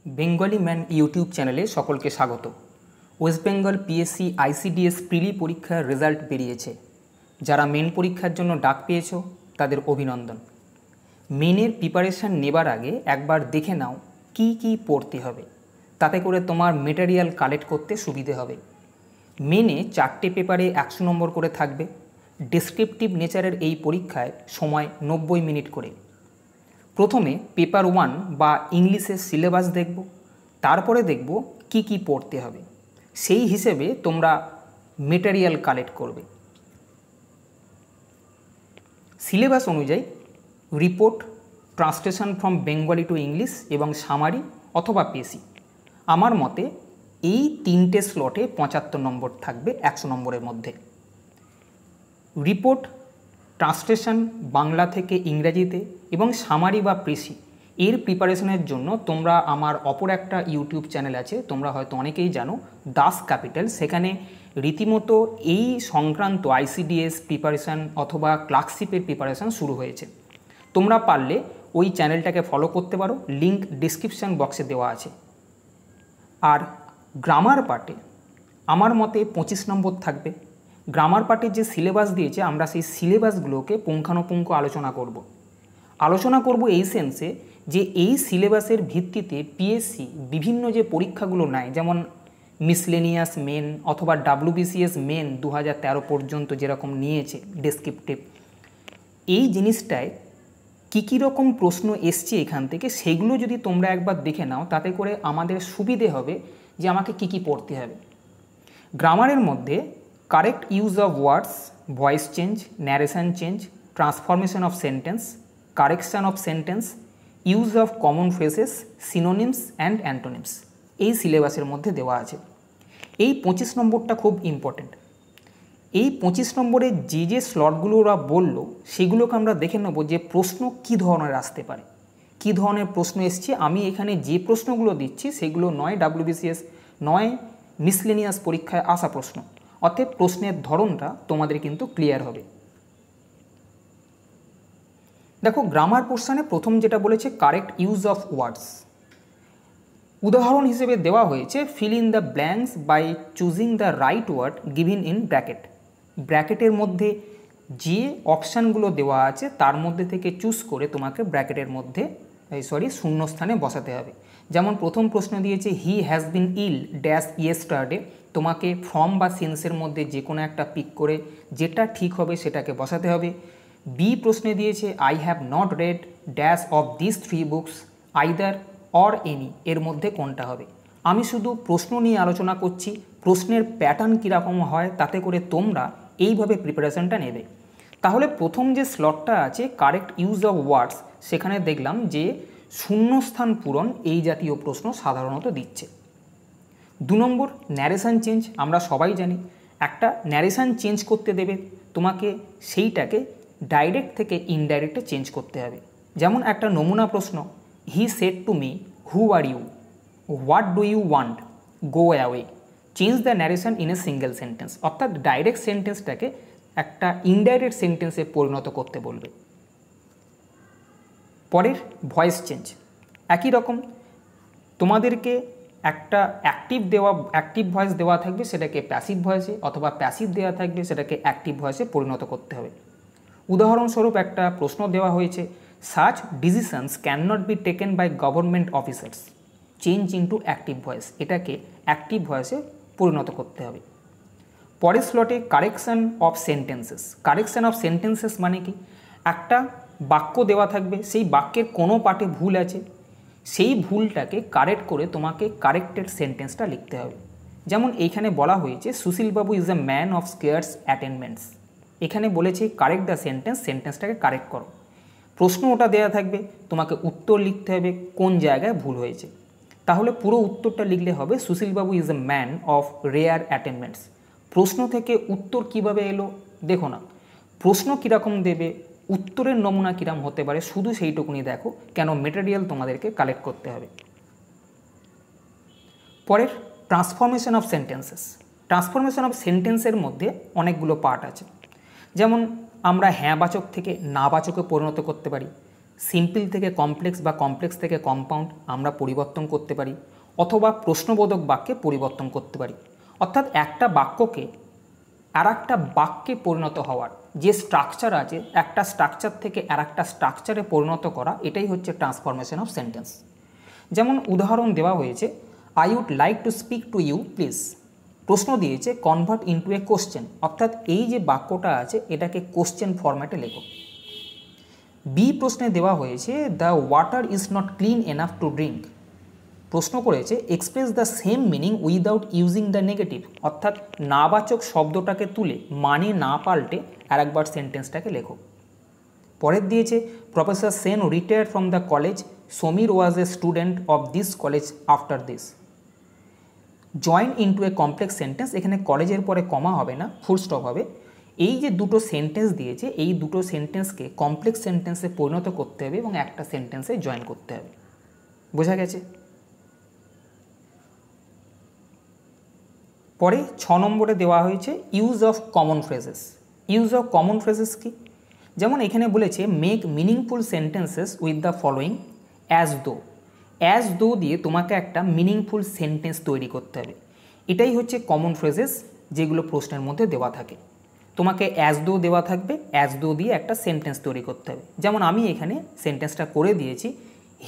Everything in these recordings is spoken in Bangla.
বেঙ্গলি ম্যান ইউটিউব চ্যানেলে সকলকে স্বাগত। ওয়েস্ট বেঙ্গল পিএসসি আইসিডিএস প্রিলি পরীক্ষার রেজাল্ট বেরিয়েছে। যারা মেন পরীক্ষার জন্য ডাক পেয়েছো তাদের অভিনন্দন। মেনের প্রিপারেশান নেবার আগে একবার দেখে নাও কি কি পড়তে হবে, তাতে করে তোমার মেটেরিয়াল কালেক্ট করতে সুবিধে হবে। মেনে 4টে পেপারে 100 নম্বর করে থাকবে। ডেসক্রিপটিভ নেচারের এই পরীক্ষায় সময় 90 মিনিট করে। প্রথমে পেপার 1 বা ইংলিশের সিলেবাস দেখব, তারপরে দেখব কি কি পড়তে হবে। সেই হিসেবে তোমরা মেটেরিয়াল কালেক্ট করবে। সিলেবাস অনুযায়ী report, translation from Bengali to English এবং সামারি অথবা পেসি। আমার মতে এই 3টে স্লটে 75 নম্বর থাকবে 100 নম্বরের মধ্যে। রিপোর্ট, ট্রান্সলেশন বাংলা থেকে ইংরেজিতে এবং সামারি বা পেসি এর প্রিপারেশনের জন্য তোমরা আমার অপর একটা ইউটিউব চ্যানেল আছে, তোমরা হয়তো অনেকেই জানো, দাস ক্যাপিটাল। সেখানে রীতিমতো এই সংক্রান্ত আইসিডিএস প্রিপারেশান অথবা ক্লার্কশিপের প্রিপারেশান শুরু হয়েছে। তোমরা পারলে ওই চ্যানেলটাকে ফলো করতে পারো, লিঙ্ক ডিসক্রিপশান বক্সে দেওয়া আছে। আর গ্রামার পার্টে আমার মতে 25 নম্বর থাকবে। গ্রামার পার্টের যে সিলেবাস দিয়েছে আমরা সেই সিলেবাসগুলোকে পুঙ্খানুপুঙ্খ আলোচনা করব এই সেন্সে যে এই সিলেবাসের ভিত্তিতে পিএসসি বিভিন্ন যে পরীক্ষাগুলো নেয়, যেমন মিসলেনিয়াস মেন অথবা ডাব্লিউবিসিএস মেন 2013 পর্যন্ত যেরকম নিয়েছে ডেসক্রিপটিভ, এই জিনিসটায় কী রকম প্রশ্ন এসছে এখান থেকে সেগুলো যদি তোমরা একবার দেখে নাও, তাতে করে আমাদের সুবিধে হবে যে আমাকে কি পড়তে হবে। গ্রামারের মধ্যে correct use of words, voice change, narration change, transformation of sentence, correction of sentence, use of common phrases, synonyms and antonyms এই সিলেবাসের মধ্যে দেওয়া আছে। এই 25 নম্বরটা খুব ইম্পর্টেন্ট। এই 25 নম্বরে যে স্লটগুলো ওরা বললো সেগুলোকে আমরা দেখে নেব যে প্রশ্ন কী ধরনের আসতে পারে, কী ধরনের প্রশ্ন এসছে। আমি এখানে যে প্রশ্নগুলো দিচ্ছি সেগুলো নয় ডাব্লিউবিসিএস নয় মিসলেনিয়াস পরীক্ষায় আসা প্রশ্ন, অতএব প্রশ্নের ধরনটা তোমাদের কিন্তু ক্লিয়ার হবে। দেখো, গ্রামার পোর্শনে প্রথম যেটা বলেছে কারেক্ট ইউজ অফ ওয়ার্ডস। উদাহরণ হিসেবে দেওয়া হয়েছে fill in the blanks by choosing the right word given in bracket. ব্র্যাকেটের মধ্যে যে অপশানগুলো দেওয়া আছে তার মধ্যে থেকে চুজ করে তোমাকে ব্র্যাকেটের মধ্যে শূন্যস্থানে বসাতে হবে। যেমন প্রথম প্রশ্ন দিয়েছে he has been ill dash yesterday. তোমাকে ফ্রম বা সিন্সের মধ্যে যে কোনো একটা পিক করে যেটা ঠিক হবে সেটাকে বসাতে হবে। বি প্রশ্নে দিয়েছে I have not red dash of this 3 books either or any, এর মধ্যে কোনটা হবে। আমি শুধু প্রশ্ন নিয়ে আলোচনা করছি, প্রশ্নের প্যাটার্ন কীরকম হয় তাতে করে তোমরা এইভাবে প্রিপারেশানটা নেবে। তাহলে প্রথম যে স্লটটা আছে কারেক্ট ইউজ অফ ওয়ার্ডস, সেখানে দেখলাম যে শূন্যস্থান পূরণ এই জাতীয় প্রশ্ন সাধারণত দিচ্ছে। 2 নম্বর ন্যারেশান চেঞ্জ। আমরা সবাই জানি একটা ন্যারেশান চেঞ্জ করতে দেবে তোমাকে, সেইটাকে ডাইরেক্ট থেকে ইনডাইরেক্টে চেঞ্জ করতে হবে। যেমন একটা নমুনা প্রশ্ন he said to me who are you, what do you want, go away, change the narration in a single sentence. অর্থাৎ ডাইরেক্ট সেন্টেন্সটাকে একটা ইনডাইরেক্ট সেন্টেন্সে পরিণত করতে বলবে। পরের ভয়েস চেঞ্জ একই রকম, তোমাদেরকে একটা অ্যাক্টিভ ভয়েস দেওয়া থাকবে, সেটাকে প্যাসিভ ভয়েসে, অথবা প্যাসিভ দেওয়া থাকবে সেটাকে অ্যাক্টিভ ভয়েসে পরিণত করতে হবে। উদাহরণস্বরূপ একটা প্রশ্ন দেওয়া হয়েছে such decisions can not be taken by government officers, change into active voice, এটাকে অ্যাক্টিভ ভয়েসে পরিণত করতে হবে। পরের স্লটে correction of sentences. Correction of sentences মানে কি, একটা বাক্য দেওয়া থাকবে, সেই বাক্যের কোনো পার্টে ভুল আছে, সেই ভুলটাকে কারেক্ট করে তোমাকে কারেক্টেড সেন্টেন্সটা লিখতে হবে। যেমন এইখানে বলা হয়েছে Sushilbabu is a man of scarce attainments. এখানে বলেছে কারেক্ট দ্য সেন্টেন্স, সেন্টেন্সটাকে কারেক্ট করো। প্রশ্ন ওটা দেওয়া থাকবে, তোমাকে উত্তর লিখতে হবে কোন জায়গায় ভুল হয়েছে। তাহলে পুরো উত্তরটা লিখলে হবে Sushilbabu is a man of rare attainments. প্রশ্ন থেকে উত্তর কিভাবে এলো দেখো না, প্রশ্ন কীরকম দেবে, উত্তরের নমুনা কীরকম হতে পারে, শুধু সেইটুকুনি দেখো, কেন মেটেরিয়াল তোমাদেরকে কালেক্ট করতে হবে। পরের transformation of sentences. Transformation of সেন্টেন্সের মধ্যে অনেকগুলো পার্ট আছে। যেমন আমরা হ্যাঁ বাচক থেকে না বাচকে পরিণত করতে পারি, সিম্পল থেকে কমপ্লেক্স বা কমপ্লেক্স থেকে কম্পাউন্ড আমরা পরিবর্তন করতে পারি, অথবা প্রশ্নবোধক বাক্যে পরিবর্তন করতে পারি। অর্থাৎ একটা বাক্যকে আর একটা বাক্যে পরিণত হওয়ার যে স্ট্রাকচার আছে, একটা স্ট্রাকচার থেকে আর একটা স্ট্রাকচারে পরিণত করা, এটাই হচ্ছে ট্রান্সফরমেশন অফ সেন্টেন্স। যেমন উদাহরণ দেওয়া হয়েছে, I would like to speak to you please. প্রশ্ন দিয়েছে কনভার্ট ইন্টু এ কোশ্চেন, অর্থাৎ এই যে বাক্যটা আছে এটাকে কোশ্চেন ফরম্যাটে লেখো। বি প্রশ্নে দেওয়া হয়েছে the water is not clean enough to drink. প্রশ্ন করেছে express the same meaning without using the negative, অর্থাৎ নাবাচক শব্দটাকে তুলে মানে না পাল্টে আর একবার সেন্টেন্সটাকে লেখো। পরের দিয়েছে professor Sen retired from the college, Samir was a student of this college after this. Join into A complex sentence, এখানে কলেজের পরে কমা হবে না, ফুল স্টপ হবে। এই যে দুটো সেন্টেন্স দিয়েছে এই দুটো সেন্টেন্সকে কমপ্লেক্স সেন্টেন্সে পরিণত করতে হবে এবং একটা সেন্টেন্সে জয়েন করতে হবে। বোঝা গেছে? পরে 6 নম্বরে দেওয়া হয়েছে use of common phrases. Use of common phrases কি? যেমন এখানে বলেছে make meaningful sentences with the following as though. As though দিয়ে তোমাকে একটা মিনিংফুল সেন্টেন্স তৈরি করতে হবে। এটাই হচ্ছে কমন ফ্রেজেস যেগুলো প্রশ্নের মধ্যে দেওয়া থাকে। তোমাকে অ্যাজ দো দেওয়া থাকবে, অ্যাজ দো দিয়ে একটা সেন্টেন্স তৈরি করতে হবে। যেমন আমি এখানে সেন্টেন্সটা করে দিয়েছি,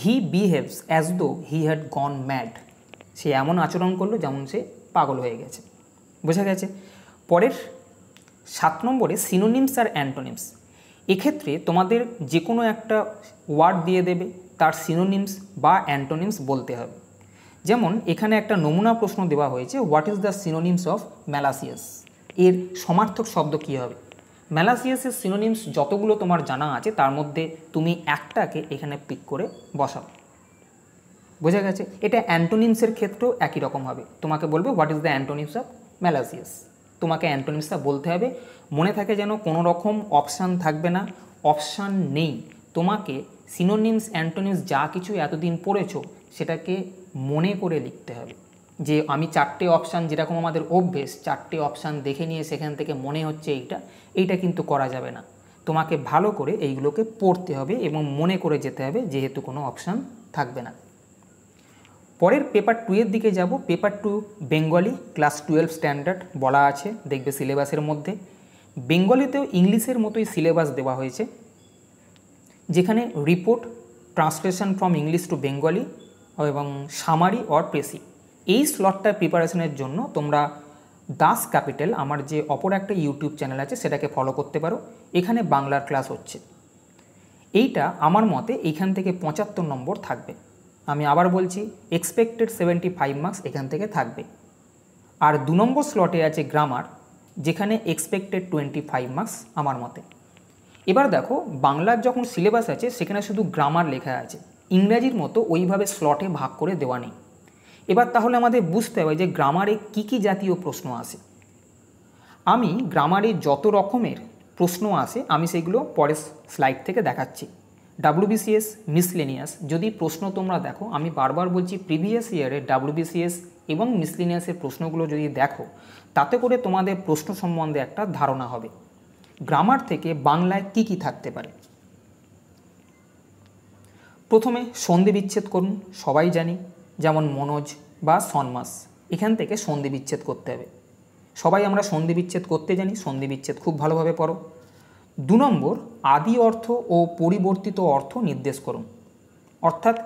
হি behaves as though he had gone mad. সে এমন আচরণ করলো যেমন সে পাগল হয়ে গেছে। বোঝা গেছে? পরের 7 নম্বরে সিনোনিমস আর অ্যান্টোনিমস। এক্ষেত্রে তোমাদের যে কোনো একটা ওয়ার্ড দিয়ে দেবে, তার সিনোনিমস বা অ্যান্টোনিমস বলতে হবে। যেমন এখানে একটা নমুনা প্রশ্ন দেওয়া হয়েছে, what is the synonyms of malicious. এর সমার্থক শব্দ কী হবে? ম্যালাসিয়াসের সিনোনিমস যতগুলো তোমার জানা আছে তার মধ্যে তুমি একটাকে এখানে পিক করে বসাও। বোঝা গেছে? এটা অ্যান্টোনিমসের ক্ষেত্রেও একই রকম হবে। তোমাকে বলবে what is the antonyms of malicious, তোমাকে অ্যান্টোনিমসটা বলতে হবে। মনে থাকে যেন কোনো রকম অপশান থাকবে না, অপশান নেই। তোমাকে সিনোনিমস অ্যান্টোনিমস যা কিছু এতদিন পড়েছো সেটাকে মনে করে লিখতে হবে। যে আমি 4টে অপশান, যেরকম আমাদের অভ্যেস 4টে অপশান দেখে নিয়ে সেখান থেকে মনে হচ্ছে এইটা কিন্তু করা যাবে না। তোমাকে ভালো করে এইগুলোকে পড়তে হবে এবং মনে করে যেতে হবে, যেহেতু কোনো অপশান থাকবে না। পরের পেপার 2 এর দিকে যাব। পেপার 2 বেঙ্গলি ক্লাস 12 স্ট্যান্ডার্ড বলা আছে, দেখবে সিলেবাসের মধ্যে। বেঙ্গলিতেও ইংলিশের মতোই সিলেবাস দেওয়া হয়েছে, যেখানে report, translation from English to Bengali এবং সামারি অর প্রেসি। এই স্লটটার প্রিপারেশনের জন্য তোমরা দাস ক্যাপিটাল, আমার যে অপর একটা ইউটিউব চ্যানেল আছে সেটাকে ফলো করতে পারো। এখানে বাংলার ক্লাস হচ্ছে। এইটা আমার মতে এইখান থেকে 75 নম্বর থাকবে। আমি আবার বলছি, এক্সপেক্টেড 75 মার্কস এখান থেকে থাকবে। আর 2 নম্বর স্লটে আছে গ্রামার, যেখানে এক্সপেক্টেড 25 মার্কস আমার মতে। এবার দেখো, বাংলার যখন সিলেবাস আছে সেখানে শুধু গ্রামার লেখা আছে, ইংরাজির মতো ওইভাবে স্লটে ভাগ করে দেওয়া নেই। এবার তাহলে আমাদের বুঝতে হবে যে গ্রামারে কী কী জাতীয় প্রশ্ন আসে। আমি গ্রামারে যত রকমের প্রশ্ন আসে আমি সেগুলো পরের স্লাইড থেকে দেখাচ্ছি। WBCS মিসলেনিয়াস যদি প্রশ্ন তোমরা দেখো, আমি বারবার বলছি প্রিভিয়াস ইয়ারের WBCS এবং মিসলেনিয়াসের প্রশ্নগুলো যদি দেখো, তাতে করে তোমাদের প্রশ্ন সম্বন্ধে একটা ধারণা হবে গ্রামার থেকে বাংলায় কী কী থাকতে পারে। প্রথমে সন্ধি বিচ্ছেদ করুন, সবাই জানি, যেমন মনোজ বা সন্মাস, এখান থেকে সন্ধি বিচ্ছেদ করতে হবে। সবাই আমরা সন্ধি বিচ্ছেদ করতে জানি, সন্ধি বিচ্ছেদ খুব ভালোভাবে পড়ো। 2 নম্বর আদি অর্থ ও পরিবর্তিত অর্থ নির্দেশ করুন। অর্থাৎ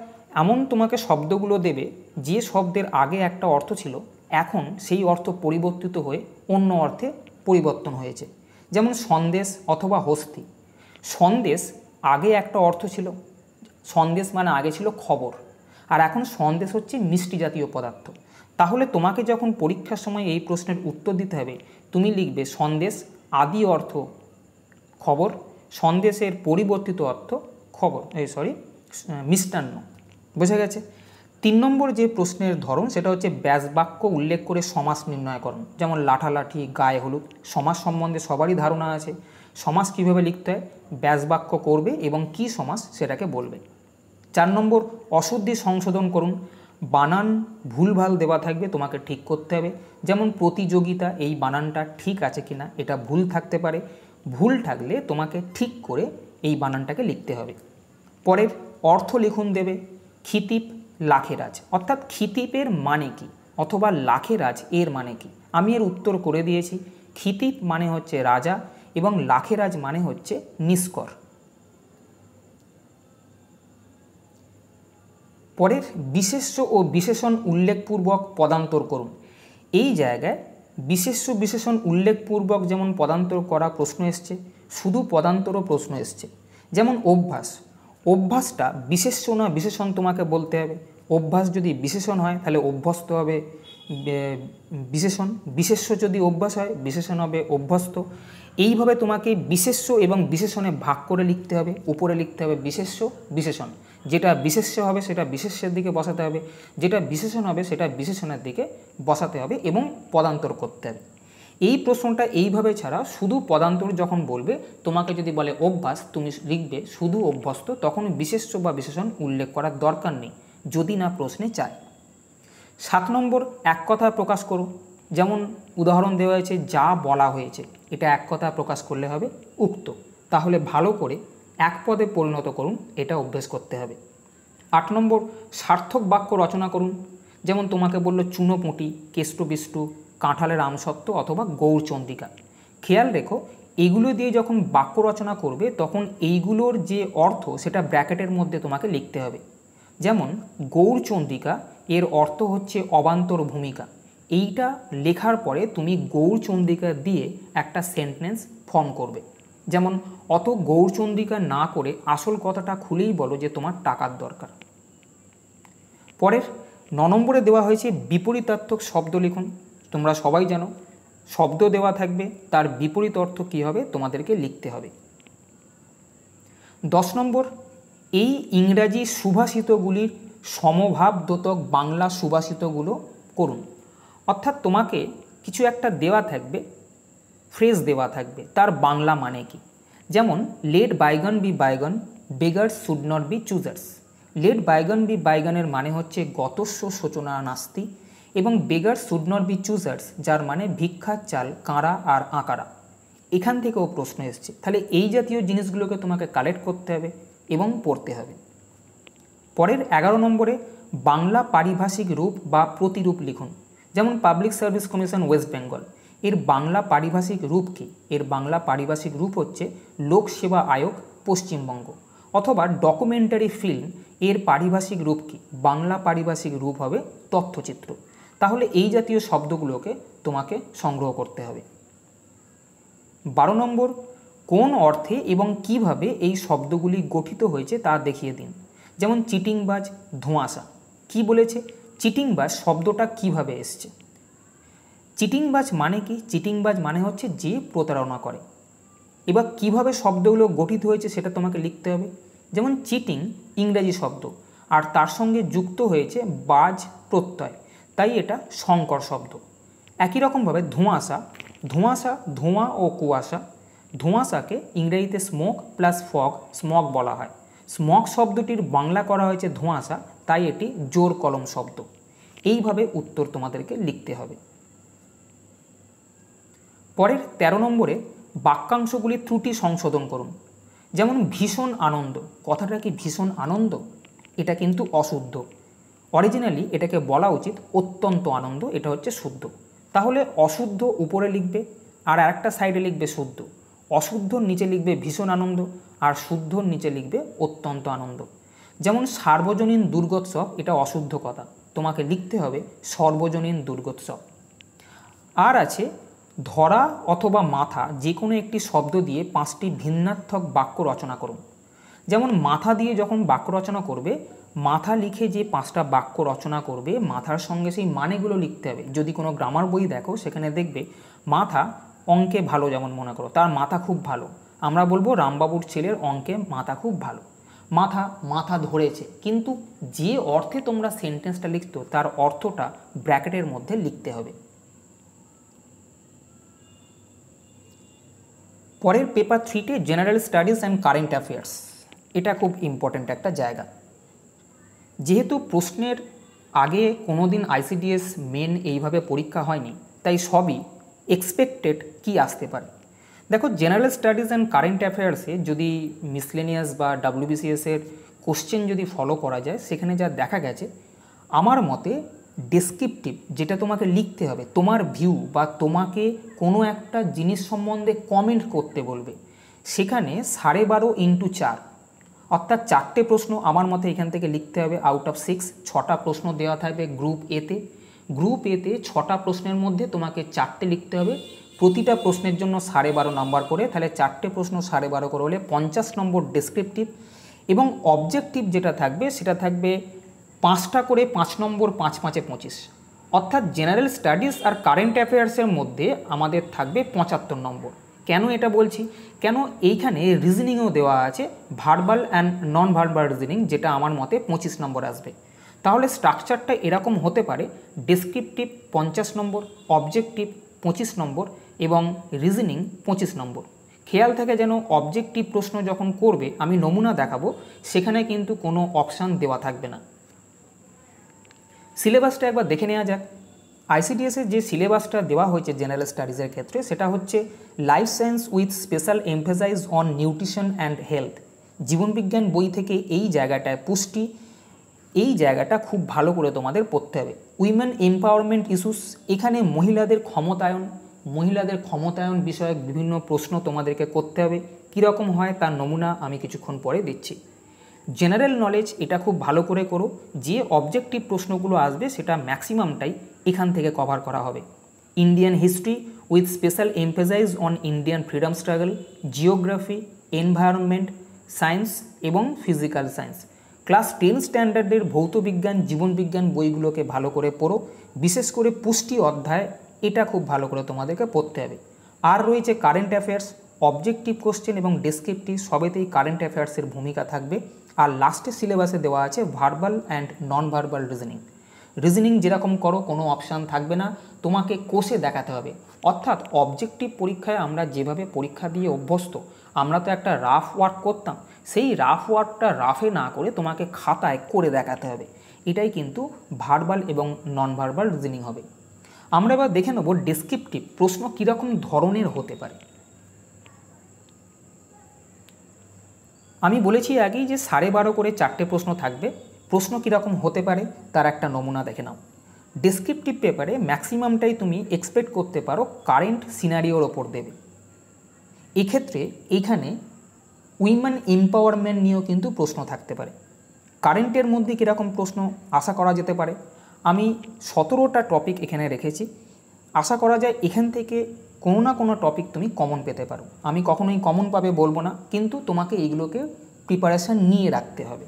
এমন তোমাকে শব্দগুলো দেবে যে শব্দের আগে একটা অর্থ ছিল, এখন সেই অর্থ পরিবর্তিত হয়ে অন্য অর্থে পরিবর্তন হয়েছে। যেমন সন্দেশ অথবা হস্তি। সন্দেশ আগে একটা অর্থ ছিল, সন্দেশ মানে আগে ছিল খবর, আর এখন সন্দেশ হচ্ছে মিষ্টি জাতীয় পদার্থ। তাহলে তোমাকে যখন পরীক্ষার সময় এই প্রশ্নের উত্তর দিতে হবে, তুমি লিখবে সন্দেশ আদি অর্থ খবর, সন্দেশের পরিবর্তিত অর্থ খবর, মিষ্টান্ন। বোঝা গেছে? 3 নম্বর যে প্রশ্নের ধরন সেটা হচ্ছে ব্যাস বাক্য উল্লেখ করে সমাস নির্ণয় করুন। যেমন লাঠালাঠি, গায়ে হলুদ, সমাস সম্বন্ধে সবারই ধারণা আছে। সমাস কীভাবে লিখতে হয়, ব্যাস বাক্য করবে এবং কি সমাস সেটাকে বলবে। 4 নম্বর অশুদ্ধি সংশোধন করুন। বানান ভুলভাল দেওয়া থাকবে, তোমাকে ঠিক করতে হবে। যেমন প্রতিযোগিতা, এই বানানটা ঠিক আছে কিনা, এটা ভুল থাকতে পারে। ভুল থাকলে তোমাকে ঠিক করে এই বানানটাকে লিখতে হবে। পরের অর্থ লিখুন দেবে ক্ষিতিপ লাখেরাজ, অর্থাৎ ক্ষিতিপের মানে কি অথবা লাখেরাজ এর মানে কি। আমি এর উত্তর করে দিয়েছি। ক্ষিতিপ মানে হচ্ছে রাজা এবং লাখেরাজ মানে হচ্ছে নিষ্কর। পরের বিশেষ্য ও বিশেষণ উল্লেখপূর্বক পদান্তর করুন। এই জায়গায় বিশেষ্য বিশেষণ উল্লেখপূর্বক যেমন পদান্তর করা প্রশ্ন এসছে, শুধু পদান্তরও প্রশ্ন এসছে। যেমন অভ্যাস, অভ্যাসটা বিশেষ্য না বিশেষণ তোমাকে বলতে হবে। অভ্যাস যদি বিশেষণ হয় তাহলে অভ্যস্ত হবে বিশেষণ, বিশেষ্য যদি অভ্যাস হয় বিশেষণ হবে অভ্যস্ত। এইভাবে তোমাকে বিশেষ্য এবং বিশেষণে ভাগ করে লিখতে হবে। উপরে লিখতে হবে বিশেষ্য বিশেষণ, যেটা বিশেষ্য হবে সেটা বিশেষ্যের দিকে বসাতে হবে, যেটা বিশেষণ হবে সেটা বিশেষণের দিকে বসাতে হবে এবং পদান্তর করতে হবে। এই প্রশ্নটা এইভাবে ছাড়া শুধু পদান্তর যখন বলবে, তোমাকে যদি বলে অভ্যাস, তুমি লিখবে শুধু অভ্যস্ত, তখন বিশেষ্য বা বিশেষণ উল্লেখ করার দরকার নেই যদি না প্রশ্নে চায়। 7 নম্বর এক কথায় প্রকাশ করো। যেমন উদাহরণ দেওয়া হয়েছে যা বলা হয়েছে, এটা এক কথায় প্রকাশ করলে হবে উক্ত। তাহলে ভালো করে এক পদে পরিণত করুন, এটা অভ্যেস করতে হবে। 8 নম্বর সার্থক বাক্য রচনা করুন। যেমন তোমাকে বললো চুনোপুঁটি, কেষ্টবিষ্টু, কাঁঠালের আমসত্ত্ব অথবা গৌরচন্দ্রিকা। খেয়াল রেখো এইগুলো দিয়ে যখন বাক্য রচনা করবে তখন এইগুলোর যে অর্থ সেটা ব্র্যাকেটের মধ্যে তোমাকে লিখতে হবে। যেমন গৌরচন্দ্রিকা এর অর্থ হচ্ছে অবান্তর ভূমিকা। এইটা লেখার পরে তুমি গৌরচন্দ্রিকা দিয়ে একটা সেন্টেন্স ফর্ম করবে। যেমন অত গৌরচন্দ্রিকা না করে আসল কথাটা খুলেই বলো যে তোমার টাকার দরকার। পরের 9 নম্বরে দেওয়া হয়েছে বিপরীতার্থক শব্দ লিখুন। তোমরা সবাই জানো শব্দ দেওয়া থাকবে, তার বিপরীত অর্থ কী হবে তোমাদেরকে লিখতে হবে। 10 নম্বর এই ইংরাজি সুভাষিতগুলির সমভাবদ্যোতক বাংলা সুভাষিতগুলো করুন। অর্থাৎ তোমাকে কিছু একটা দেওয়া থাকবে, ফ্রেজ দেওয়া থাকবে, তার বাংলা মানে কি। যেমন let bygones be bygones, beggars should not be choosers. Let bygones be বাইগনের মানে হচ্ছে গতস্য শোচনা নাস্তি, এবং beggars should not be choosers যার মানে ভিক্ষার চাল কাঁড়া আর আঁকারা। এখান থেকেও প্রশ্ন এসছে। তাহলে এই জাতীয় জিনিসগুলোকে তোমাকে কালেক্ট করতে হবে এবং পড়তে হবে। পরের 11 নম্বরে বাংলা পারিভাষিক রূপ বা প্রতিরূপ লিখুন। যেমন public service commission West Bengal, এর বাংলা পারিভাষিক রূপ কী? এর বাংলা পারিভাষিক রূপ হচ্ছে লোক সেবা আয়োগ পশ্চিমবঙ্গ। অথবা ডকুমেন্টারি ফিল্ম, এর পারিভাষিক রূপ কী? বাংলা পারিভাষিক রূপ হবে তথ্যচিত্র। তাহলে এই জাতীয় শব্দগুলোকে তোমাকে সংগ্রহ করতে হবে। 12 নম্বর কোন অর্থে এবং কিভাবে এই শব্দগুলি গঠিত হয়েছে তা দেখিয়ে দিন। যেমন চিটিংবাজ, ধোঁয়াশা। কি বলেছে? চিটিংবাজ শব্দটা কিভাবে এসছে? চিটিংবাজ মানে কি? চিটিংবাজ মানে হচ্ছে যে প্রতারণা করে। এবার কিভাবে শব্দগুলো গঠিত হয়েছে সেটা তোমাকে লিখতে হবে। যেমন চিটিং ইংরেজি শব্দ আর তার সঙ্গে যুক্ত হয়েছে বাজ প্রত্যয়, তাই এটা সংকর শব্দ। একই রকমভাবে ধোঁয়াশা, ধোঁয়াশা ধোঁয়া ও কুয়াশা, ধোঁয়াশাকে ইংরেজিতে স্মোক প্লাস ফগ, স্মগ বলা হয়। স্মগ শব্দটির বাংলা করা হয়েছে ধোঁয়াশা, তাই এটি জোর কলম শব্দ। এইভাবে উত্তর তোমাদেরকে লিখতে হবে। পরের 13 নম্বরে বাক্যাংশগুলির ত্রুটি সংশোধন করুন। যেমন ভীষণ আনন্দ, কথাটা কি ভীষণ আনন্দ? এটা কিন্তু অশুদ্ধ। অরিজিনালি এটাকে বলা উচিত অত্যন্ত আনন্দ, এটা হচ্ছে শুদ্ধ। তাহলে অশুদ্ধ উপরে লিখবে আর আরেকটা সাইডে লিখবে শুদ্ধ। অশুদ্ধর নিচে লিখবে ভীষণ আনন্দ আর শুদ্ধর নিচে লিখবে অত্যন্ত আনন্দ। যেমন সার্বজনীন দুর্গোৎসব, এটা অশুদ্ধ কথা, তোমাকে লিখতে হবে সর্বজনীন দুর্গোৎসব। আর আছে ধরা অথবা মাথা, যে কোনো একটি শব্দ দিয়ে 5টি ভিন্নার্থক বাক্য রচনা করুন। যেমন মাথা দিয়ে যখন বাক্য রচনা করবে, মাথা লিখে যে 5টা বাক্য রচনা করবে মাথার সঙ্গে সেই মানেগুলো লিখতে হবে। যদি কোনো গ্রামার বই দেখো সেখানে দেখবে মাথা অঙ্কে ভালো, যেমন মনে করো তার মাথা খুব ভালো, আমরা বলবো রামবাবুর ছেলের অঙ্কে মাথা খুব ভালো। মাথা মাথা ধরেছে, কিন্তু যে অর্থে তোমরা সেন্টেন্সটা লিখতো তার অর্থটা ব্র্যাকেটের মধ্যে লিখতে হবে। পরের পেপার 3টে general studies and current affairs, এটা খুব ইম্পর্ট্যান্ট একটা জায়গা। যেহেতু প্রশ্নের আগে কোনো দিন আইসিডিএস মেন এইভাবে পরীক্ষা হয়নি, তাই সবই এক্সপেক্টেড কি আসতে পারে। দেখো জেনারেল স্টাডিজ অ্যান্ড কারেন্ট অ্যাফেয়ার্সে যদি মিসলেনিয়াস বা ডাব্লিউবিসিএসের কোশ্চেন যদি ফলো করা যায় সেখানে যা দেখা গেছে, আমার মতে ডেসক্রিপটিভ যেটা তোমাকে লিখতে হবে, তোমার ভিউ বা তোমাকে কোনো একটা জিনিস সম্বন্ধে কমেন্ট করতে বলবে, সেখানে 12.5x4 অর্থাৎ 4টে প্রশ্ন আমার মতে এখান থেকে লিখতে হবে আউট অফ 6। 6টা প্রশ্ন দেওয়া থাকবে গ্রুপ এতে। গ্রুপ এতে 6টা প্রশ্নের মধ্যে তোমাকে 4টে লিখতে হবে, প্রতিটা প্রশ্নের জন্য 12.5 নাম্বার করে, তাহলে 4টে প্রশ্ন 12.5 করে হলে 50 নম্বর ডেসক্রিপটিভ। এবং অবজেক্টিভ যেটা থাকবে সেটা থাকবে 5টা করে 5 নম্বর, 5 5 25, অর্থাৎ জেনারেল স্টাডিজ আর কারেন্ট অ্যাফেয়ার্সের মধ্যে আমাদের থাকবে 75 নম্বর। কেন এটা বলছি, কেন এইখানে রিজনিংও দেওয়া আছে, verbal and non verbal reasoning, যেটা আমার মতে 25 নম্বর আসবে। তাহলে স্ট্রাকচারটা এরকম হতে পারে, ডেসক্রিপটিভ 50 নম্বর, অবজেক্টিভ 25 নম্বর এবং রিজনিং 25 নম্বর। খেয়াল থাকে যেন অবজেক্টিভ প্রশ্ন যখন করবে, আমি নমুনা দেখাবো, সেখানে কিন্তু কোনো অপশান দেওয়া থাকবে না। সিলেবাসটা একবার দেখে নেওয়া যাক। আইসিডিএসের যে সিলেবাসটা দেওয়া হয়েছে জেনারেল স্টাডিজের ক্ষেত্রে, সেটা হচ্ছে life science with special emphasise on nutrition and health. জীবনবিজ্ঞান বই থেকে এই জায়গাটায় পুষ্টি, এই জায়গাটা খুব ভালো করে তোমাদের পড়তে হবে। উইমেন এম্পাওয়ারমেন্ট ইস্যুস, এখানে মহিলাদের ক্ষমতায়ন বিষয়ক বিভিন্ন প্রশ্ন তোমাদেরকে করতে হবে। কীরকম হয় তার নমুনা আমি কিছুক্ষণ পরে দিচ্ছি। জেনারেল নলেজ এটা খুব ভালো করে করো, যে অবজেক্টিভ প্রশ্নগুলো আসবে সেটা ম্যাক্সিমামটাই এখান থেকে কভার করা হবে। Indian history with special emphasise on Indian freedom struggle, geography, environment science এবং ফিজিক্যাল সায়েন্স। ক্লাস 10 স্ট্যান্ডার্ডের ভৌতবিজ্ঞান, জীবনবিজ্ঞান বইগুলোকে ভালো করে পড়ো, বিশেষ করে পুষ্টি অধ্যায় এটা খুব ভালো করে তোমাদেরকে পড়তে হবে। আর রয়েছে কারেন্ট অ্যাফেয়ার্স, অবজেক্টিভ কোশ্চেন এবং ডেসক্রিপটিভ সবেতেই কারেন্ট অ্যাফেয়ার্সের ভূমিকা থাকবে। আর লাস্টে সিলেবাসে দেওয়া আছে verbal and non verbal reasoning যেরকম করো কোনো অপশান থাকবে না, তোমাকে কোষে দেখাতে হবে। অর্থাৎ অবজেক্টিভ পরীক্ষায় আমরা যেভাবে পরীক্ষা দিয়ে অভ্যস্ত, আমরা তো একটা রাফ ওয়ার্ক করতাম, সেই রাফ ওয়ার্কটা রাফে না করে তোমাকে খাতায় করে দেখাতে হবে। এটাই কিন্তু ভার্বাল এবং নন ভার্বাল রিজনিং হবে। আমরা এবার দেখে নেব ডেসক্রিপটিভ প্রশ্ন কীরকম ধরনের হতে পারে। আমি বলেছি আগেই যে 12.5 করে 4টে প্রশ্ন থাকবে। প্রশ্ন কীরকম হতে পারে তার একটা নমুনা দেখে নাও। ডেসক্রিপটিভ পেপারে ম্যাক্সিমামটাই তুমি এক্সপেক্ট করতে পারো কারেন্ট সিনারিওর ওপর দেবে। এক্ষেত্রে এইখানে উইমেন এম্পাওয়ারমেন্ট নিয়েও কিন্তু প্রশ্ন থাকতে পারে। কারেন্টের মধ্যে কীরকম প্রশ্ন আশা করা যেতে পারে, আমি 17টা টপিক এখানে রেখেছি। আশা করা যায় এখান থেকে কোনো না কোনো টপিক তুমি কমন পেতে পারো। আমি কখনোই কমন পাবে বলবো না, কিন্তু তোমাকে এইগুলোকে প্রিপারেশান নিয়ে রাখতে হবে।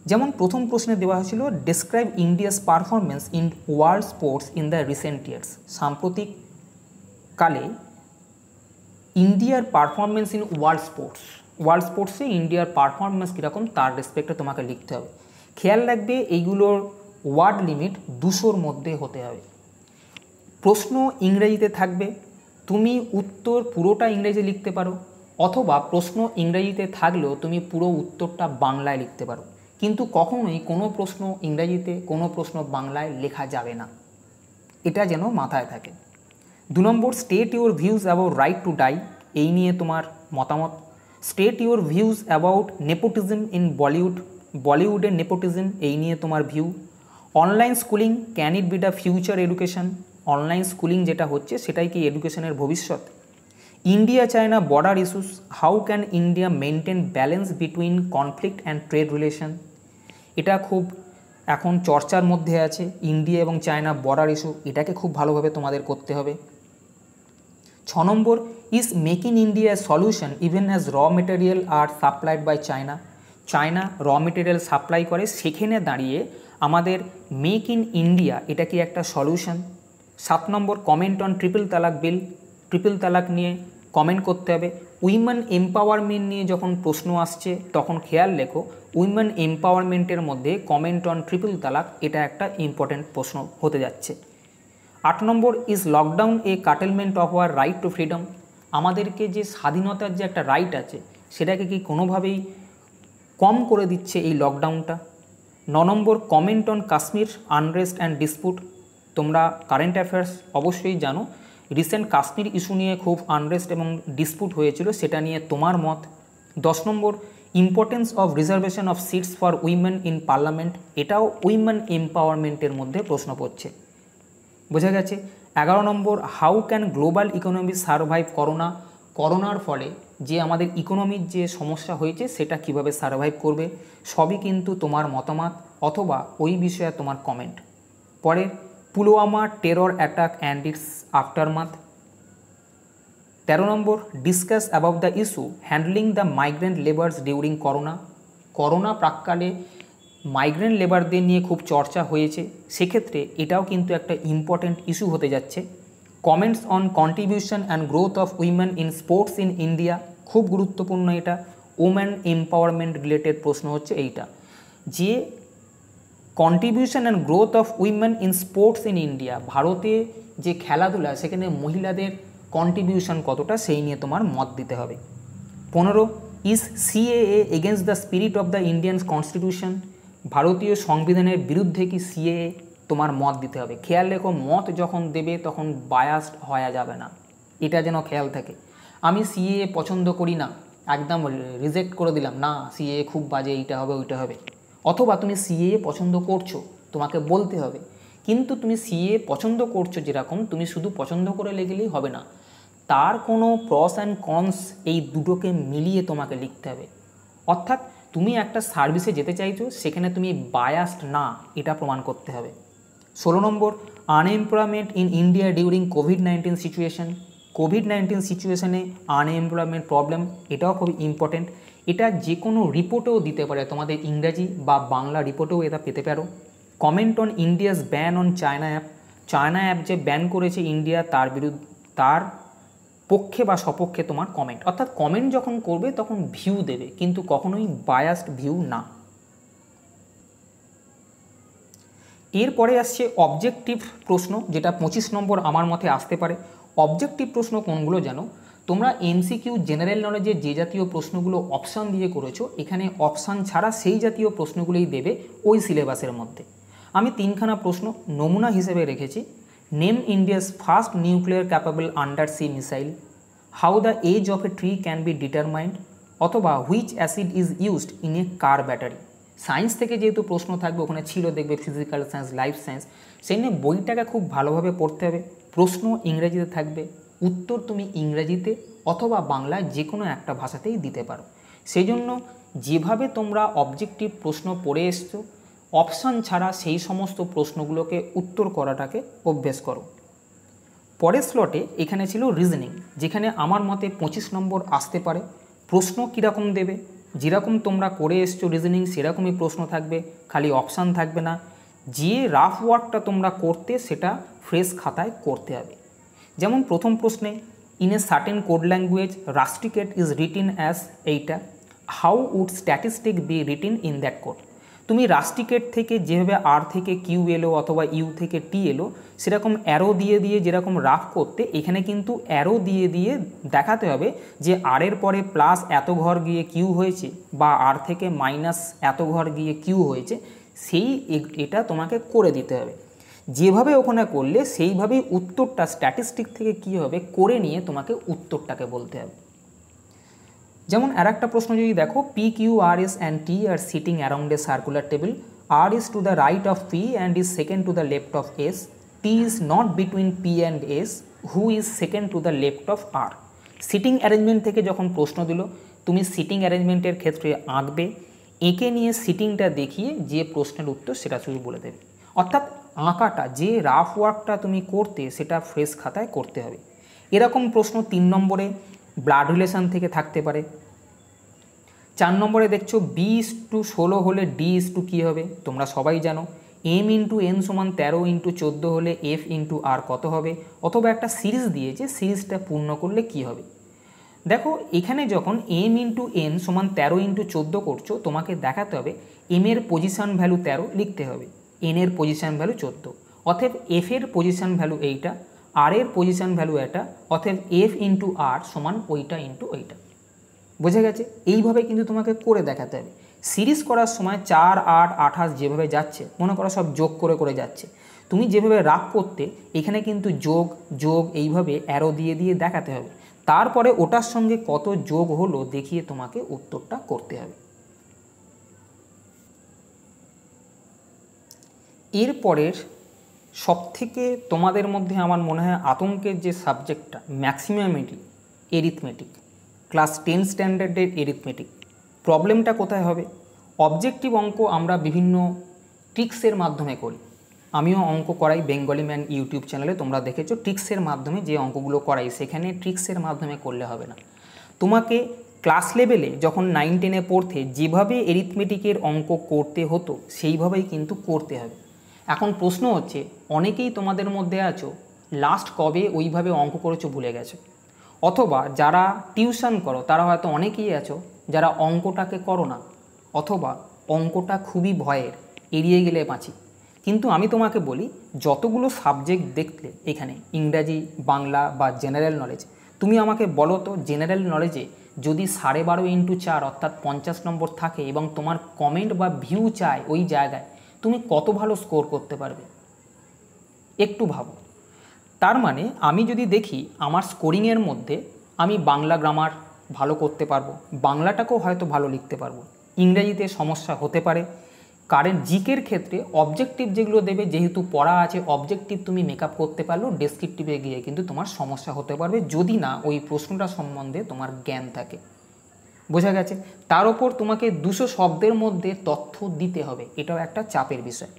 যেমন প্রথম প্রশ্নে দেওয়া হয়েছিল describe India's performance in world sports in the recent years. সাম্প্রতিক কালে ইন্ডিয়ার পারফরমেন্স ইন ওয়ার্ল্ড স্পোর্টসে ইন্ডিয়ার পারফরমেন্স কীরকম তার রেসপেক্টে তোমাকে লিখতে হবে। খেয়াল রাখবে এইগুলোর ওয়ার্ড লিমিট 200-র মধ্যে হতে হবে। প্রশ্ন ইংরেজিতে থাকবে, তুমি উত্তর পুরোটা ইংরেজি লিখতে পারো, অথবা প্রশ্ন ইংরেজিতে থাকলেও তুমি পুরো উত্তরটা বাংলায় লিখতে পারো, কিন্তু কখনোই কোনো প্রশ্ন ইংরেজিতে কোনো প্রশ্ন বাংলায় লেখা যাবে না, এটা যেন মাথায় থাকে। 2 নম্বর state your views about right to die, এই নিয়ে তোমার মতামত। State your views about nepotism in বলিউডের নেপোটিজম, এই নিয়ে তোমার view. Online schooling can it be the future education, online schooling যেটা হচ্ছে সেটাই কি এডুকেশনের ভবিষ্যৎ। India China border issues, how can India maintain balance between conflict and trade relation, এটা খুব এখন চর্চার মধ্যে আছে। ইন্ডিয়া এবং চায়না বর্ডার ইস্যু, এটাকে খুব ভালোভাবে তোমাদের করতে হবে। 6 নম্বর is make in India solution even as raw material are supplied by China, China raw material supply করে, সেখানে দাঁড়িয়ে আমাদের মেক ইন ইন্ডিয়া এটা কি একটা solution. 7 number comment on triple তালাক বিল, ট্রিপল তালাক নিয়ে কমেন্ট করতে হবে। উইমেন এম্পাওয়ারমেন্ট নিয়ে যখন প্রশ্ন আসছে তখন খেয়াল রেখো উইমেন এম্পাওয়ারমেন্টের মধ্যে কমেন্ট অন ট্রিপল তালাক এটা একটা ইম্পর্টেন্ট প্রশ্ন হতে যাচ্ছে। 8 নম্বর is lockdown a curtailment of our right to freedom, আমাদেরকে যে স্বাধীনতার যে একটা রাইট আছে সেটাকে কি কোনোভাবেই কম করে দিচ্ছে এই লকডাউনটা। 9 নম্বর comment on Kashmir unrest and dispute, তোমরা কারেন্ট অ্যাফেয়ার্স অবশ্যই জানো রিসেন্ট কাশ্মীর ইস্যু নিয়ে খুব আনরেস্ট এবং ডিসপুট হয়েছিল, সেটা নিয়ে তোমার মত। 10 নম্বর importance of reservation of seats for women in parliament, এটাও উইমেন এম্পাওয়ারমেন্টের মধ্যে প্রশ্ন পড়ছে। বোঝা গেছে। 11 নম্বর, how can global economy survive corona, করোনার ফলে যে আমাদের ইকোনমির যে সমস্যা হয়েছে সেটা কিভাবে সার্ভাইভ করবে, সবই কিন্তু তোমার মতামত অথবা ওই বিষয়ে তোমার কমেন্ট। পরে Pulwama terror attack and its aftermath. 13 নম্বর, discuss about the issue handling the migrant labours during corona, corona প্রাককালে মাইগ্রেন্ট লেবারদের নিয়ে খুব চর্চা হয়েছে, সেক্ষেত্রে এটাও কিন্তু একটা ইম্পর্টেন্ট ইস্যু হতে যাচ্ছে। Comments on contribution and growth of women in sports in India, খুব গুরুত্বপূর্ণ এটা, ওমেন এম্পাওয়ারমেন্ট রিলেটেড প্রশ্ন হচ্ছে এইটা, যে contribution and growth of women in sports in India, ভারতে যে খেলাধুলা সেখানে মহিলাদের কন্ট্রিবিউশন কতটা সেই নিয়ে তোমার মত দিতে হবে। 15, is CAA against the spirit of the Indian constitution, ভারতীয় সংবিধানের বিরুদ্ধে কি সিএএ, তোমার মত দিতে হবে। খেয়াল রেখো, মত যখন দেবে তখন বায়াসড হওয়া যাবে না, এটা যেন খেয়াল থাকে। আমি সিএএ পছন্দ করি না, একদম রিজেক্ট করে দিলাম, না সিএএ খুব বাজে, এইটা হবে ওইটা হবে। অথবা তুমি সিএএ পছন্দ করছো, তোমাকে বলতে হবে, কিন্তু তুমি সিএএ পছন্দ করছো যেরকম, তুমি শুধু পছন্দ করে লিখলেই হবে না, তার কোনো প্রস অ্যান্ড কনস এই দুটোকে মিলিয়ে তোমাকে লিখতে হবে। অর্থাৎ তুমি একটা সার্ভিসে যেতে চাইছো, সেখানে তুমি বায়াসড না, এটা প্রমাণ করতে হবে। 16 নম্বর, আনএমপ্লয়মেন্ট ইন ইন্ডিয়া ডিউরিং কোভিড-19 সিচুয়েশন, কোভিড-19 সিচুয়েশনে আনএমপ্লয়মেন্ট প্রবলেম, এটাও খুব ইম্পর্টেন্ট। এটা যে কোনো রিপোর্টেও দিতে পারে, তোমাদের ইংরাজি বা বাংলা রিপোর্টেও এটা পেতে পারো। Comment on India's ban on China app, China app যে ব্যান করেছে ইন্ডিয়া, তার বিরুদ্ধে, তার পক্ষে বা সপক্ষে তোমার কমেন্ট। অর্থাৎ কমেন্ট যখন করবে তখন ভিউ দেবে, কিন্তু কখনোই বায়াসড ভিউ না। এরপরে আসছে অবজেক্টিভ প্রশ্ন, যেটা 25 নম্বর আমার মতে আসতে পারে। অবজেক্টিভ প্রশ্ন কোনগুলো জানো, তোমরা এমসিকিউ জেনারেল নলেজের যে জাতীয় প্রশ্নগুলো অপশান দিয়ে করেছো, এখানে অপশান ছাড়া সেই জাতীয় প্রশ্নগুলোই দেবে ওই সিলেবাসের মধ্যে। আমি 3খানা প্রশ্ন নমুনা হিসেবে রেখেছি। Name India's first nuclear capable under sea missile, how the age of a tree can be determined, অথবা which acid is used in a car battery. Science থেকে যেহেতু প্রশ্ন থাকবে, ওখানে ছিল দেখবে ফিজিক্যাল সায়েন্স, লাইফ সায়েন্স, সেই নিয়ে বইটাকে খুব ভালোভাবে পড়তে হবে। প্রশ্ন ইংরেজিতে থাকবে, উত্তর তুমি ইংরেজিতে অথবা বাংলায় যে কোনো একটা ভাষাতেই দিতে পারো। সেই জন্য যেভাবে তোমরা অবজেক্টিভ প্রশ্ন পড়ে এসছো, অপশান ছাড়া সেই সমস্ত প্রশ্নগুলোকে উত্তর করাটাকে অভ্যেস করো। পরের স্লটে এখানে ছিল রিজনিং, যেখানে আমার মতে 25 নম্বর আসতে পারে। প্রশ্ন কীরকম দেবে, যেরকম তোমরা করে এসছো রিজনিং সেরকমই প্রশ্ন থাকবে, খালি অপশান থাকবে না। যে রাফ ওয়ার্কটা তোমরা করতে, সেটা ফ্রেশ খাতায় করতে হবে। যেমন প্রথম প্রশ্নে, in a certain code language rusticate is written as, এইটা how would statistic be written in that code. তুমি রাস্টিকেট থেকে যেভাবে আর থেকে কিউ এলো অথবা ইউ থেকে টি এলো, সেরকম অ্যারো দিয়ে দিয়ে যেরকম রাফ করতে, এখানে কিন্তু অ্যারো দিয়ে দিয়ে দেখাতে হবে যে আর এর পরে প্লাস এত ঘর গিয়ে কিউ হয়েছে, বা আর থেকে মাইনাস এত ঘর গিয়ে কিউ হয়েছে, সেই এটা তোমাকে করে দিতে হবে। যেভাবে ওখানে করলে সেইভাবেই উত্তরটা স্ট্যাটিস্টিক থেকে কী হবে করে নিয়ে তোমাকে উত্তরটাকে বলতে হবে। যেমন আর একটা প্রশ্ন যদি দেখো, P Q R S and T are sitting around a circular table, R is to the right of P and is second to the left of S, T is not between P and S, who is second to the left of R. Sitting arrangement থেকে যখন প্রশ্ন দিল, তুমি সিটিং অ্যারেঞ্জমেন্টের ক্ষেত্রে আঁকবে, এঁকে নিয়ে সিটিংটা দেখিয়ে যে প্রশ্নের উত্তর সেটা শুধু বলে দেবে। অর্থাৎ আঁকাটা, যে রাফ ওয়ার্কটা তুমি করতে, সেটা ফ্রেশ খাতায় করতে হবে। এরকম প্রশ্ন 3 নম্বরে ব্লাড রিলেশন থেকে থাকতে পারে। 4 নম্বরে দেখছো B/16 হলে D/, কী হবে তোমরা সবাই জানো। M/n সমান 13/14 হলে F/r কত হবে, অথবা একটা সিরিজ দিয়েছে, সিরিজটা পূর্ণ করলে কি হবে। দেখো এখানে যখন M/n সমান 13/14 করছো, তোমাকে দেখাতে হবে M এর পজিশন ভ্যালু 13 লিখতে হবে, N এর পজিশন ভ্যালু 14, অতএব F এর পজিশন ভ্যালু এইটা, R এর পজিশন ভ্যালু এটা, অতএব F/r সমান ওইটা ইন্টু ওইটা। বোঝা গেছে? এইভাবে কিন্তু তোমাকে করে দেখাতে হবে। সিরিজ করার সময় 4, 8, 28 যেভাবে যাচ্ছে, মনে করো সব যোগ করে করে যাচ্ছে, তুমি যেভাবে রাফ করতে, এখানে কিন্তু যোগ যোগ এইভাবে অ্যারো দিয়ে দিয়ে দেখাতে হবে, তারপরে ওটার সঙ্গে কত যোগ হলো দেখিয়ে তোমাকে উত্তরটা করতে হবে। এরপরের সবথেকে তোমাদের মধ্যে আমার মনে হয় আতঙ্কের যে সাবজেক্টটা ম্যাক্সিমামই এরিথমেটিক, ক্লাস 10 স্ট্যান্ডার্ডের এরিথমেটিক। প্রবলেমটা কোথায় হবে? অবজেক্টিভ অঙ্ক আমরা বিভিন্ন ট্রিক্সের মাধ্যমে করি, আমিও অঙ্ক করাই বেঙ্গলি ম্যান ইউটিউব চ্যানেলে, তোমরা দেখেছো ট্রিক্সের মাধ্যমে যে অঙ্কগুলো করাই, সেখানে ট্রিক্সের মাধ্যমে করলে হবে না। তোমাকে ক্লাস লেভেলে যখন 9-10-এ পড়তে যেভাবে এরিথমেটিকের অঙ্ক করতে হতো সেইভাবেই কিন্তু করতে হবে। এখন প্রশ্ন হচ্ছে, অনেকেই তোমাদের মধ্যে আছো লাস্ট কবে ওইভাবে অঙ্ক করেছো ভুলে গেছো, অথবা যারা টিউশন করো তারা হয়তো অনেকেই আছো যারা অঙ্কটাকে করো না, অথবা অঙ্কটা খুবই ভয়ের, এড়িয়ে গেলে বাঁচি। কিন্তু আমি তোমাকে বলি, যতগুলো সাবজেক্ট দেখলে এখানে ইংরাজি, বাংলা বা জেনারেল নলেজ, তুমি আমাকে বলো তো জেনারেল নলেজে যদি 12.5 × 4 অর্থাৎ 50 নম্বর থাকে এবং তোমার কমেন্ট বা ভিউ চায় ওই জায়গায়, তুমি কত ভালো স্কোর করতে পারবে একটু ভাবো। তার মানে আমি যদি দেখি আমার স্কোরিংয়ের মধ্যে আমি বাংলা গ্রামার ভালো করতে পারবো, বাংলাটাকেও হয়তো ভালো লিখতে পারবো, ইংরেজিতে সমস্যা হতে পারে, কারণ জিকের ক্ষেত্রে অবজেক্টিভ যেগুলো দেবে যেহেতু পড়া আছে, অবজেক্টিভ তুমি মেকআপ করতে পারলেও ডেসক্রিপটিভে গিয়ে কিন্তু তোমার সমস্যা হতে পারবে যদি না ওই প্রশ্নটা সম্বন্ধে তোমার জ্ঞান থাকে। বোঝা গেছে? তার ওপর তোমাকে 200 শব্দের মধ্যে তথ্য দিতে হবে, এটাও একটা চাপের বিষয়।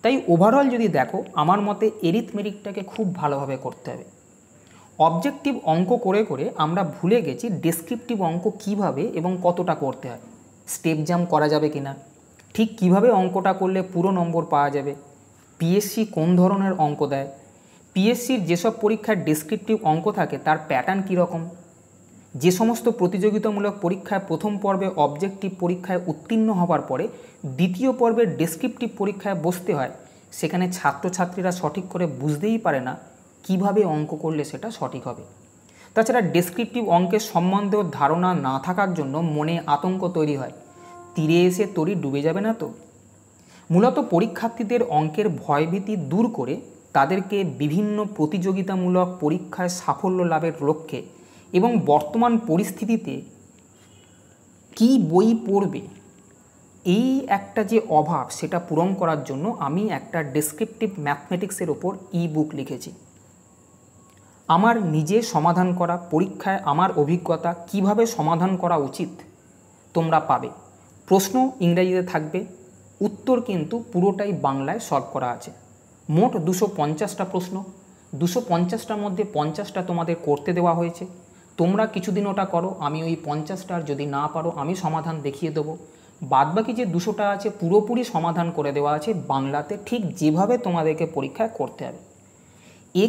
তাই ওভারঅল যদি দেখো, আমার মতে এরিথমেটিকটাকে খুব ভালোভাবে করতে হবে। অবজেক্টিভ অঙ্ক করে করে আমরা ভুলে গেছি ডেসক্রিপটিভ অঙ্ক কিভাবে এবং কতটা করতে হয়, স্টেপ জাম্প করা যাবে কিনা, ঠিক কিভাবে অঙ্কটা করলে পুরো নম্বর পাওয়া যাবে, পিএসসি কোন ধরনের অঙ্ক দেয়, পিএসসির যেসব পরীক্ষার ডেসক্রিপটিভ অঙ্ক থাকে তার প্যাটার্ন কীরকম, যে সমস্ত প্রতিযোগিতামূলক পরীক্ষায় প্রথম পর্বে অবজেক্টিভ পরীক্ষায় উত্তীর্ণ হওয়ার পরে দ্বিতীয় পর্বের ডেসক্রিপটিভ পরীক্ষায় বসতে হয়, সেখানে ছাত্রছাত্রীরা সঠিক করে বুঝতেই পারে না কিভাবে অঙ্ক করলে সেটা সঠিক হবে। তাছাড়া ডেসক্রিপটিভ অঙ্কের সম্বন্ধেও ধারণা না থাকার জন্য মনে আতঙ্ক তৈরি হয়, তীরে এসে তরি ডুবে যাবে না তো। মূলত পরীক্ষার্থীদের অঙ্কের ভয়ভীতি দূর করে তাদেরকে বিভিন্ন প্রতিযোগিতামূলক পরীক্ষায় সাফল্য লাভের লক্ষ্যে এবং বর্তমান পরিস্থিতিতে কি বই পড়বে এই একটা যে অভাব সেটা পূরণ করার জন্য আমি একটা ডেসক্রিপটিভ ম্যাথমেটিক্সের ওপর ই-বুক লিখেছি। আমার নিজে সমাধান করা পরীক্ষায় আমার অভিজ্ঞতা কিভাবে সমাধান করা উচিত তোমরা পাবে। প্রশ্ন ইংরেজিতে থাকবে, উত্তর কিন্তু পুরোটাই বাংলায় সলভ করা আছে। মোট 250টা প্রশ্ন, 250টার মধ্যে 50টা তোমাদের করতে দেওয়া হয়েছে। তোমরা কিছুদিন ওটা করো, আমি ওই 50টার যদি না পারো আমি সমাধান দেখিয়ে দেবো। বাদবাকি যে 200টা আছে পুরোপুরি সমাধান করে দেওয়া আছে বাংলাতে, ঠিক যেভাবে তোমাদেরকে পরীক্ষায় করতে হবে।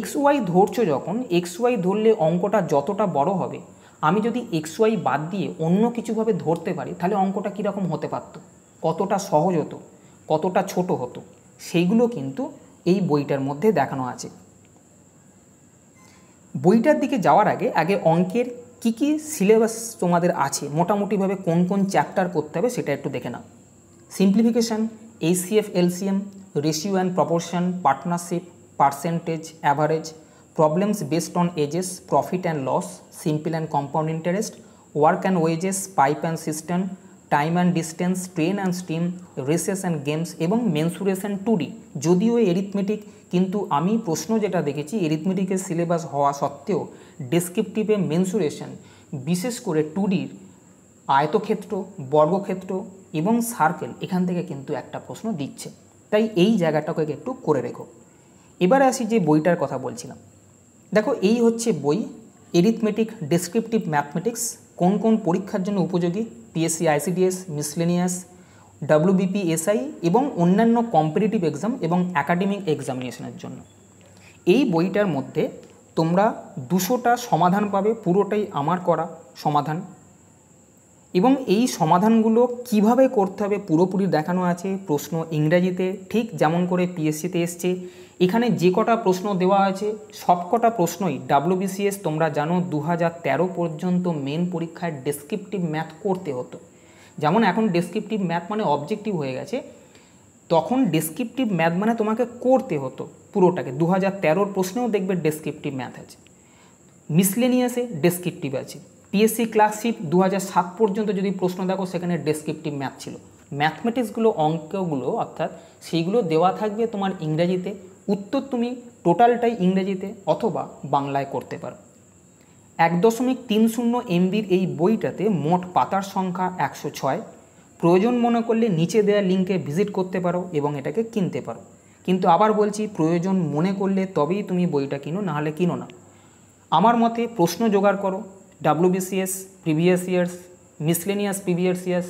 XY ধরছো যখন, XY ধরলে অঙ্কটা যতটা বড় হবে, আমি যদি XY বাদ দিয়ে অন্য কিছুভাবে ধরতে পারি তাহলে অঙ্কটা কীরকম হতে পারত, কতটা সহজ হতো, কতটা ছোট হতো, সেইগুলো কিন্তু এই বইটার মধ্যে দেখানো আছে। বইটার দিকে যাওয়ার আগে অঙ্কের কি কি সিলেবাস তোমাদের আছে, মোটামুটিভাবে কোন কোন চ্যাপ্টার করতে হবে সেটা একটু দেখে নাও। Simplification, HCF LCM, ratio and proportion, partnership, percentage, average, problems based on ages, profit and loss, simple and compound interest, work and wages, pipe and system, time and distance, train and steam, races and games এবং মেনসুরেশন 2D। যদিও এরিথমেটিক, কিন্তু আমি প্রশ্ন যেটা দেখেছি এরিথমেটিকের সিলেবাস হওয়া সত্ত্বেও ডেসক্রিপটিভে মেনসুরেশন, বিশেষ করে 2Dর আয়তক্ষেত্র, বর্গক্ষেত্র এবং সার্কেল, এখান থেকে কিন্তু একটা প্রশ্ন দিচ্ছে, তাই এই জায়গাটাকে একটু করে রেখো। এবারে আসি যে বইটার কথা বলছিলাম। দেখো, এই হচ্ছে বই, এরিথমেটিক ডেসক্রিপটিভ ম্যাথমেটিক্স। কোন কোন পরীক্ষার জন্য উপযোগী? PSC, ICDS, miscellaneous, WBP, SI এবং অন্যান্য কম্পিটিটিভ এক্সাম এবং একাডেমিক এক্সামিনেশনের জন্য। এই বইটার মধ্যে তোমরা 200টা সমাধান পাবে, পুরোটাই আমার করা সমাধান, এবং এই সমাধানগুলো কিভাবে করতে হবে পুরোপুরি দেখানো আছে। প্রশ্ন ইংরেজিতে, ঠিক যেমন করে পিএসসিতে এসছে। এখানে যে কটা প্রশ্ন দেওয়া আছে সব কটা প্রশ্নই WBCS, তোমরা জানো 2013 পর্যন্ত মেন পরীক্ষায় ডেসক্রিপটিভ ম্যাথ করতে হতো। যেমন এখন ডেসক্রিপটিভ ম্যাথ মানে অবজেক্টিভ হয়ে গেছে, তখন ডেসক্রিপটিভ ম্যাথ মানে তোমাকে করতে হতো পুরোটাকে। 2013 প্রশ্নেও দেখবে ডেসক্রিপটিভ ম্যাথ আছে। মিসলেনিয়াসে ডেসক্রিপটিভ আছে। পিএসসি ক্লার্কশিপ 2007 পর্যন্ত যদি প্রশ্ন দেখো সেখানে ডেসক্রিপটিভ ম্যাথ ছিল। ম্যাথমেটিক্সগুলো অঙ্কগুলো অর্থাৎ সেইগুলো দেওয়া থাকবে তোমার ইংরেজিতে, উত্তর তুমি টোটালটাই ইংরেজিতে অথবা বাংলায় করতে পারো। 1.30 MBর এই বইটাতে মোট পাতার সংখ্যা 106। প্রয়োজন মনে করলে নিচে দেওয়া লিঙ্কে ভিজিট করতে পারো এবং এটাকে কিনতে পারো। কিন্তু আবার বলছি, প্রয়োজন মনে করলে তবেই তুমি বইটা কিনো, নাহলে কিনো না। আমার মতে প্রশ্ন জোগাড় করো, WBCS previous years, miscellaneous previous years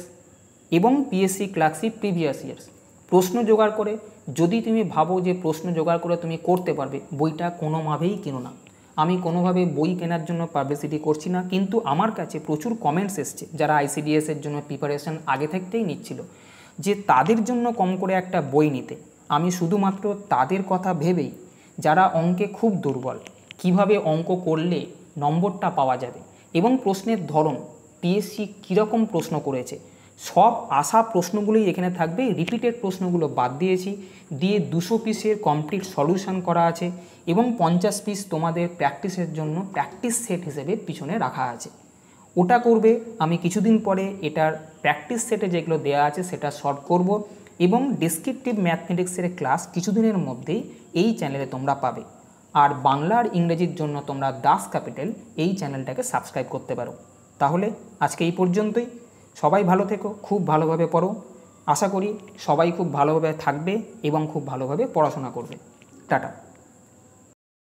এবং পিএসসি ক্লার্কশিপ প্রিভিয়াস ইয়ার্স প্রশ্ন জোগাড় করে যদি তুমি ভাবো যে প্রশ্ন জোগাড় করে তুমি করতে পারবে, বইটা কোনোভাবেই কিনো না। আমি কোনোভাবে বই কেনার জন্য পাবলিসিটি করছি না, কিন্তু আমার কাছে প্রচুর কমেন্টস এসছে যারা ICDS-এর জন্য প্রিপারেশন আগে থাকতেই নিচ্ছিল যে তাদের জন্য কম করে একটা বই নিতে। আমি শুধুমাত্র তাদের কথা ভেবেই, যারা অঙ্কে খুব দুর্বল, কিভাবে অঙ্ক করলে নম্বরটা পাওয়া যাবে এবং প্রশ্নের ধরন, পিএসসি কীরকম প্রশ্ন করেছে, সব আসা প্রশ্নগুলোই এখানে থাকবে। রিপিটেড প্রশ্নগুলো বাদ দিয়েছি, দিয়ে 200 পিসের কমপ্লিট সলিউশন করা আছে এবং 50 পিস তোমাদের প্র্যাকটিসের জন্য প্র্যাকটিস সেট হিসেবে পিছনে রাখা আছে। ওটা করবে। আমি কিছুদিন পরে এটার প্র্যাকটিস সেটে যেগুলো দেওয়া আছে সেটা শর্ট করব এবং ডেসক্রিপটিভ ম্যাথমেটিক্সের ক্লাস কিছুদিনের মধ্যেই এই চ্যানেলে তোমরা পাবে। আর বাংলা আর ইংরেজির জন্য তোমরা দাস ক্যাপিটাল এই চ্যানেলটাকে সাবস্ক্রাইব করতে পারো। তাহলে আজকে এই পর্যন্তই। সবাই ভালো থেকো, খুব ভালোভাবে পড়ো। আশা করি সবাই খুব ভালোভাবে থাকবে এবং খুব ভালোভাবে পড়াশোনা করবে। টাটা।